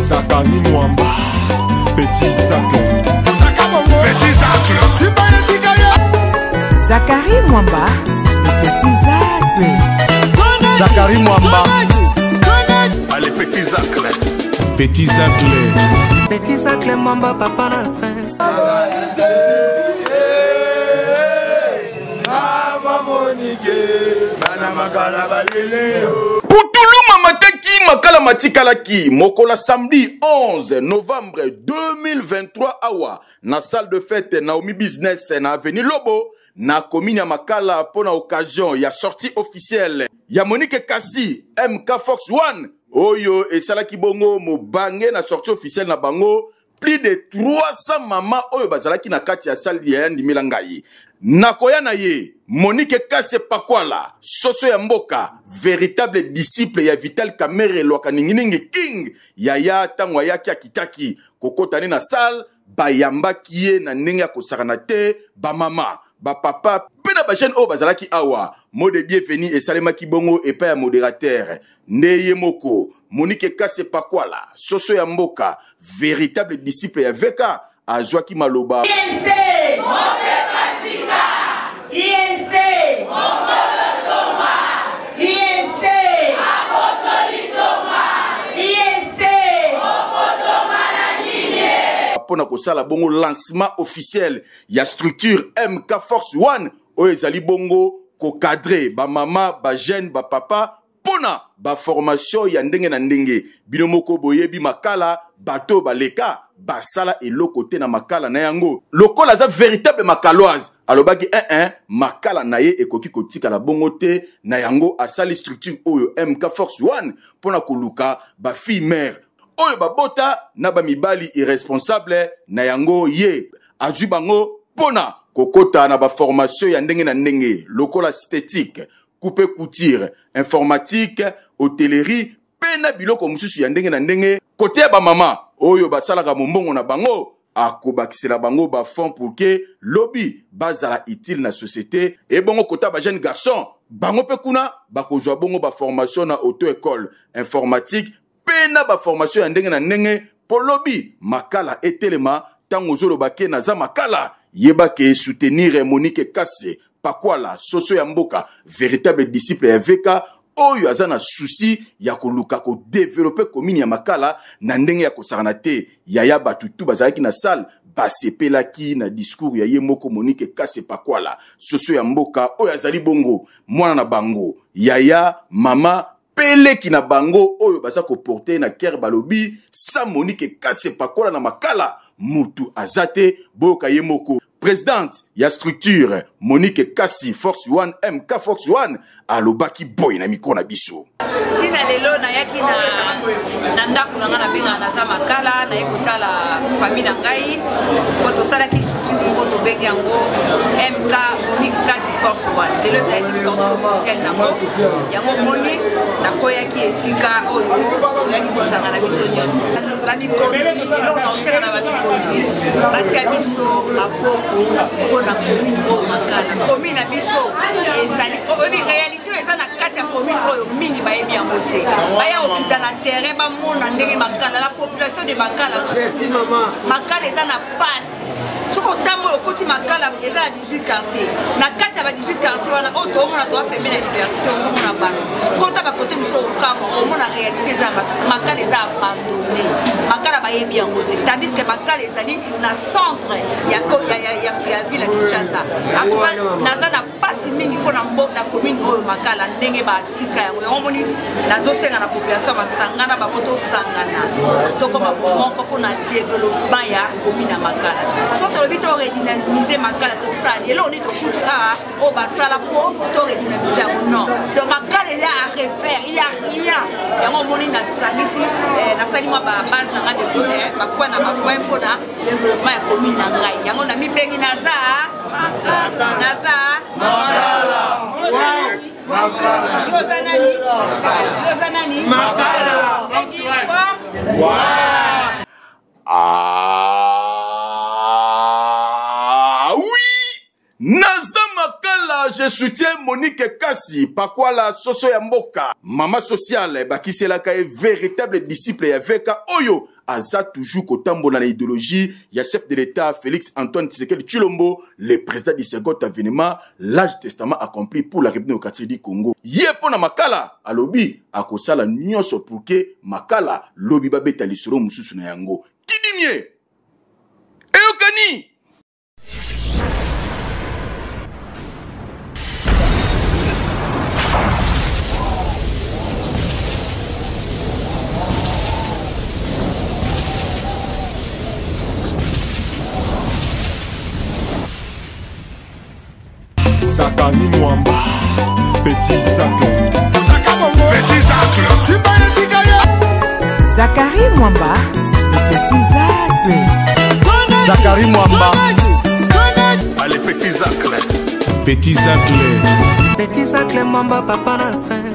Zakari Mwamba, Petit Zacle. Petit Zacle. Zakari Mwamba, le Petit Zacle. Zakari Mwamba. Allez, Petit Zacle. Petit Zacle. Petit Zacle Mwamba, papa na prince. Makala Matikalaki, Mokola samedi 11 novembre 2023 awa na salle de fête Naomi Business na avenue Lobo na commune Makala pour na occasion ya sortie officielle ya Monique Kassi MK Fox One oyo et salaki bongo mo bangé na sortie officielle na bango plus de 300 mamans oyo bazalaki na kati ya salle ya ndimela ngai nakoya na ye Monique Kassi Pakwala soso ya mboka véritable disciple ya Vital Kamerhe lwaka ninginingi king yaya tangwa yaki akitaki kokotani na salle bayamba kiye na ndenge ya kosakana te ba mama ba papa pe na ba jeune oyo bazalaki awa mot de bienvenue esalemaki bongo epai ya modérateur ndeye moko Monique Kassi Pakwala soso ya mboka véritable disciple ya Veka azwaki maloba pona kosala bongo lancement officiel ya structure MK Force One oyo ezali bongo ko cadrer ba mama ba jeune ba papa pona ba formation ya ndenge na ndenge bino moko boyebi makala bato baleka basala eloko te na makala na yango lokola za véritable makaloise alobaki makala na ye ekoki kotika la bongo te na yango asali structure oyo MK Force One pona koluka ba fille mère oyo babota na ba mibali irresponsable na yango ye azwi bango pona kokota na ba formation ya ndenge na ndenge lokola esthétique coupe couture informatique hôtellerie pena biloko mususu ya ndenge na ndenge kote ya ba mama oyo basalaka mombongo na bango akobakisela bango ba fond pour que lobby bazala utile na société et bongo kota ba jeune garçon bango pe kuna bakozwa bongo ba formation na auto école informatique pena ba formation ya ndenge na ndenge po lobby makala etelema tango zoloba ke na za makala yeba ke soutenir Monique Kassi Pakwala soso ya mboka véritable disciple ya Veka oyo aza na souci ya koluka ko développer commune ya makala na ndenge ya kosakana te yaya batutu bazalaki na salle basepelaki na discours ya ye moko Monique Kassi Pakwala soso ya mboka oyo azali bongo mwana na bango yaya mama peleki na bango oyo baza ko porter na ker balobi sa Monique Kassi Pakwala na makala mutu azate boka ye moko présidente ya structure Monique Kassi Force One MK Force One alobaki boy na micro na biso tina lelo na yaki na ndako na ngana benga na za makala na ekotala famille na ngai po tosalaki structure moko tobengi yango MK Monique Kassi Force One lelo ezalaki sortie officielle na ngo yango Monique nakoyaki esika oyo oyaki kosanga na biso nyonso bamikondi eloko na oseka na bamikondi batia biso maboko mpona commune oyo makala commune na biso ezali oyebi réalité eza na kati ya commune oyo mingi bayebi yango te baya okita na terrain bamona ndenge makala la population de makala eza na pasi soki otambola okoti makala eza na 18 quartier na kati ya ba 18 quartier wana oyo toomona toa pembe na université ozomona bato kota bakote mosu okama omona réalité eza makala eza abandonné makala bayebi yango te tandis que makala ezali na centre ya ville ya Kinshasa atuka naza na pasi mingi mpona na commune oyo makala ndenge batika yango yango moni nazosenga na population makala ngana bango tosangana tokoma moko mpona développement ya commune ya makala so tolobi toredynamiser makala tosali eloko nini tokutu oyo basala mpo toredynamiser yango non donc makala eza à refaire il y a rien yango moni nasali mwa babase na nga de bakwa na bakwa mpona développement ya commune na ngai yango na mibengi naza je soutiens Monique Kassi Pakwala soso ya mboka mama sociale bakiselaka e véritable disciple ya Veka oyo aza toujours kotambola na idéologie ya chef de l'État Félix Antoine Tshisekedi Tshilombo, le président du second avènement, l'âge testament accompli pour la République démocratique du Congo. Yepo na makala alobi akosala nyonso pour que makala lobi babeta lisolo mususu na yango. Kidimie eyokani Zakari Mwamba, Petit Zacle. Petit Zacle. Zakari Mwamba, le Petit Zacle. Zakari Mwamba, Allez, Petit Zacle. Petit Zacle. Petit Zacle Mwamba, papa na prince.